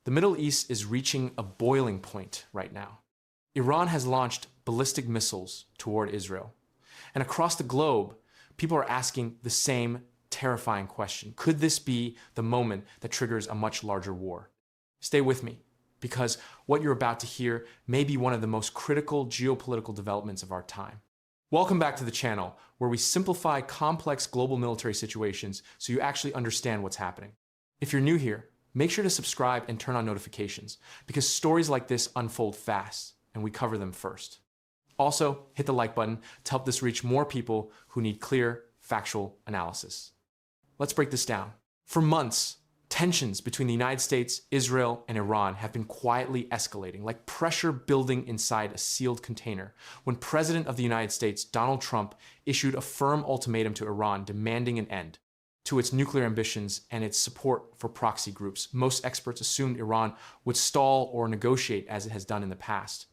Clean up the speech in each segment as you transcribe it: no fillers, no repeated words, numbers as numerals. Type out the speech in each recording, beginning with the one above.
The Middle East is reaching a boiling point right now. Iran has launched ballistic missiles toward Israel. And across the globe, people are asking the same terrifying question. Could this be the moment that triggers a much larger war? Stay with me, because what you're about to hear may be one of the most critical geopolitical developments of our time. Welcome back to the channel, where we simplify complex global military situations so you actually understand what's happening. If you're new here, make sure to subscribe and turn on notifications, because stories like this unfold fast, and we cover them first. Also, hit the like button to help this reach more people who need clear, factual analysis. Let's break this down. For months, tensions between the United States, Israel, and Iran have been quietly escalating, like pressure building inside a sealed container, when President of the United States, Donald Trump, issued a firm ultimatum to Iran demanding an end to its nuclear ambitions and its support for proxy groups. Most experts assumed Iran would stall or negotiate as it has done in the past.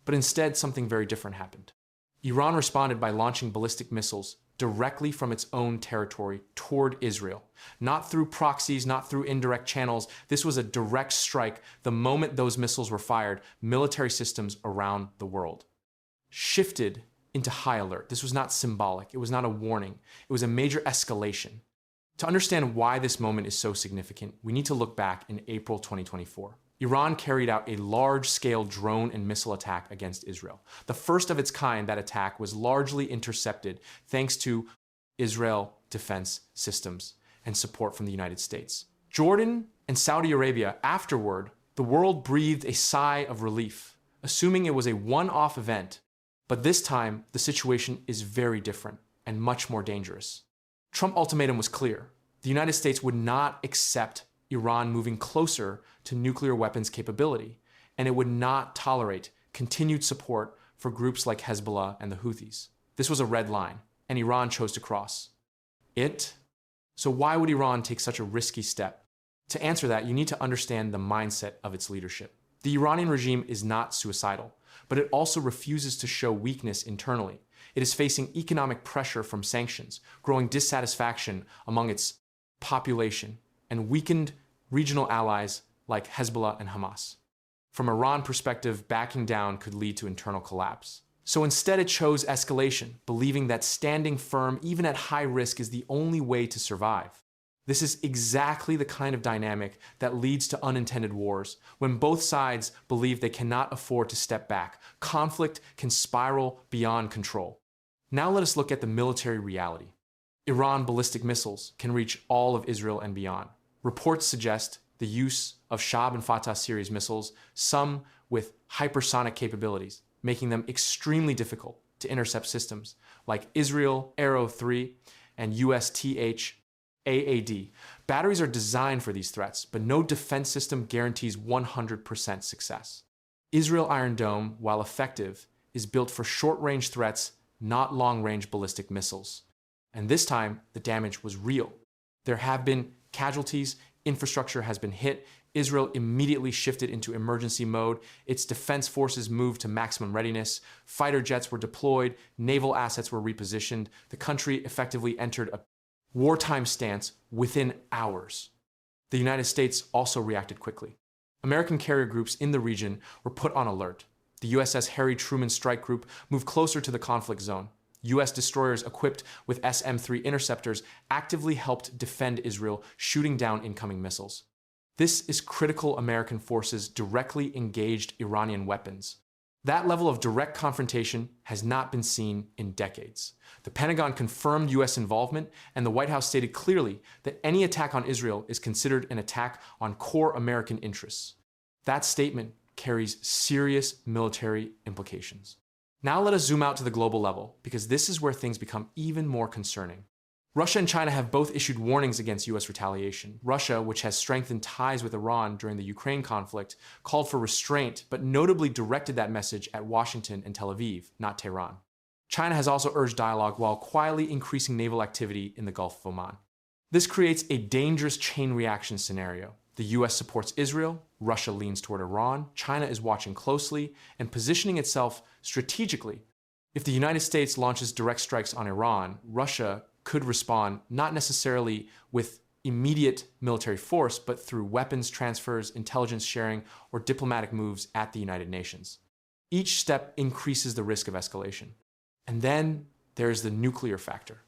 But instead, something very different happened. Iran responded by launching ballistic missiles directly from its own territory toward Israel. Not through proxies, not through indirect channels. This was a direct strike. The moment those missiles were fired, military systems around the world shifted into high alert. This was not symbolic. It was not a warning. It was a major escalation. To understand why this moment is so significant, we need to look back in April 2024. Iran carried out a large-scale drone and missile attack against Israel. The first of its kind, that attack was largely intercepted thanks to Israel defense systems and support from the United States. Jordan and Saudi Arabia, afterward, the world breathed a sigh of relief, assuming it was a one-off event. But this time, the situation is very different and much more dangerous. Trump's ultimatum was clear. The United States would not accept Iran moving closer to nuclear weapons capability, and it would not tolerate continued support for groups like Hezbollah and the Houthis. This was a red line, and Iran chose to cross it. So why would Iran take such a risky step? To answer that, you need to understand the mindset of its leadership. The Iranian regime is not suicidal, but it also refuses to show weakness internally. It is facing economic pressure from sanctions, growing dissatisfaction among its population, and weakened regional allies like Hezbollah and Hamas. From Iran's perspective, backing down could lead to internal collapse. So instead it chose escalation, believing that standing firm, even at high risk, is the only way to survive. This is exactly the kind of dynamic that leads to unintended wars. When both sides believe they cannot afford to step back, conflict can spiral beyond control. Now let us look at the military reality. Iran ballistic missiles can reach all of Israel and beyond. Reports suggest the use of Shahab and Fatah series missiles, some with hypersonic capabilities, making them extremely difficult to intercept systems like Israel Arrow 3 and USTH AAD. Batteries are designed for these threats, but no defense system guarantees 100% success. Israel Iron Dome, while effective, is built for short-range threats, not long-range ballistic missiles. And this time, the damage was real. There have been casualties, infrastructure has been hit. Israel immediately shifted into emergency mode. Its defense forces moved to maximum readiness. Fighter jets were deployed. Naval assets were repositioned. The country effectively entered a wartime stance within hours. The United States also reacted quickly. American carrier groups in the region were put on alert. The USS Harry Truman Strike Group moved closer to the conflict zone. U.S. destroyers equipped with SM-3 interceptors actively helped defend Israel, shooting down incoming missiles. This is critical American forces directly engaged Iranian weapons. That level of direct confrontation has not been seen in decades. The Pentagon confirmed U.S. involvement, and the White House stated clearly that any attack on Israel is considered an attack on core American interests. That statement carries serious military implications. Now let us zoom out to the global level, because this is where things become even more concerning. Russia and China have both issued warnings against U.S. retaliation. Russia, which has strengthened ties with Iran during the Ukraine conflict, called for restraint, but notably directed that message at Washington and Tel Aviv, not Tehran. China has also urged dialogue while quietly increasing naval activity in the Gulf of Oman. This creates a dangerous chain reaction scenario. The U.S. supports Israel, Russia leans toward Iran, China is watching closely and positioning itself strategically. If the United States launches direct strikes on Iran, Russia could respond not necessarily with immediate military force, but through weapons transfers, intelligence sharing, or diplomatic moves at the United Nations. Each step increases the risk of escalation. And then there's the nuclear factor.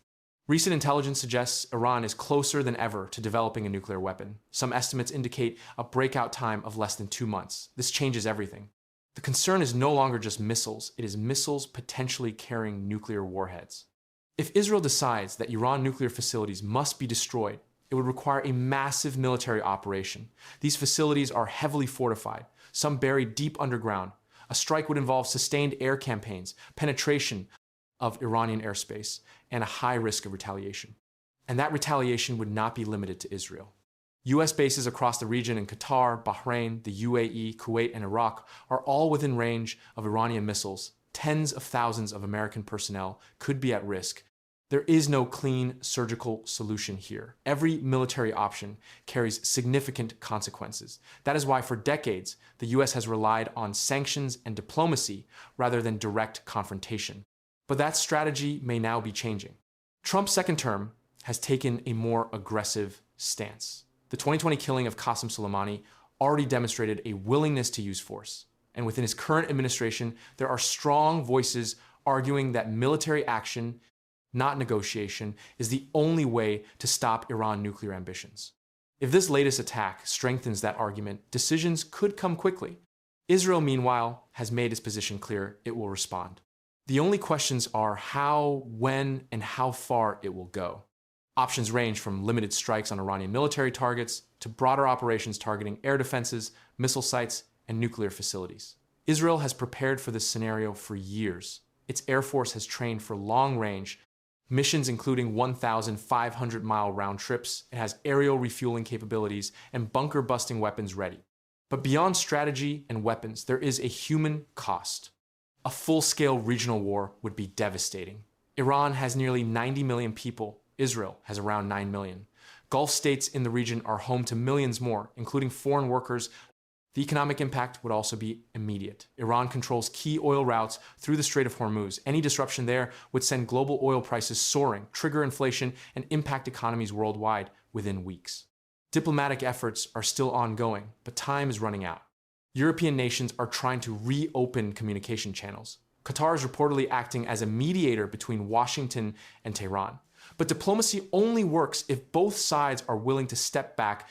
Recent intelligence suggests Iran is closer than ever to developing a nuclear weapon. Some estimates indicate a breakout time of less than 2 months. This changes everything. The concern is no longer just missiles, it is missiles potentially carrying nuclear warheads. If Israel decides that Iran nuclear facilities must be destroyed, it would require a massive military operation. These facilities are heavily fortified, some buried deep underground. A strike would involve sustained air campaigns, penetration of Iranian airspace, and a high risk of retaliation. And that retaliation would not be limited to Israel. US bases across the region in Qatar, Bahrain, the UAE, Kuwait, and Iraq are all within range of Iranian missiles. Tens of thousands of American personnel could be at risk. There is no clean surgical solution here. Every military option carries significant consequences. That is why for decades, the US has relied on sanctions and diplomacy rather than direct confrontation. But that strategy may now be changing. Trump's second term has taken a more aggressive stance. The 2020 killing of Qasem Soleimani already demonstrated a willingness to use force. And within his current administration, there are strong voices arguing that military action, not negotiation, is the only way to stop Iran nuclear ambitions. If this latest attack strengthens that argument, decisions could come quickly. Israel, meanwhile, has made its position clear it will respond. The only questions are how, when, and how far it will go. Options range from limited strikes on Iranian military targets to broader operations targeting air defenses, missile sites, and nuclear facilities. Israel has prepared for this scenario for years. Its air force has trained for long-range missions including 1,500-mile round trips. It has aerial refueling capabilities and bunker-busting weapons ready. But beyond strategy and weapons, there is a human cost. A full-scale regional war would be devastating. Iran has nearly 90 million people. Israel has around 9 million. Gulf states in the region are home to millions more, including foreign workers. The economic impact would also be immediate. Iran controls key oil routes through the Strait of Hormuz. Any disruption there would send global oil prices soaring, trigger inflation, and impact economies worldwide within weeks. Diplomatic efforts are still ongoing, but time is running out. European nations are trying to reopen communication channels. Qatar is reportedly acting as a mediator between Washington and Tehran. But diplomacy only works if both sides are willing to step back.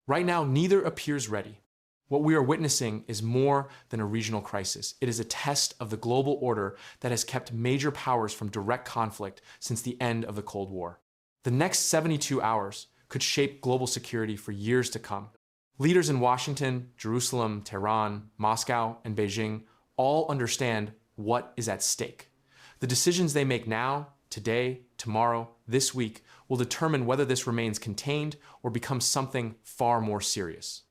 Right now, neither appears ready. What we are witnessing is more than a regional crisis. It is a test of the global order that has kept major powers from direct conflict since the end of the Cold War. The next 72 hours could shape global security for years to come. Leaders in Washington, Jerusalem, Tehran, Moscow, and Beijing all understand what is at stake. The decisions they make now, today, tomorrow, this week, will determine whether this remains contained or becomes something far more serious.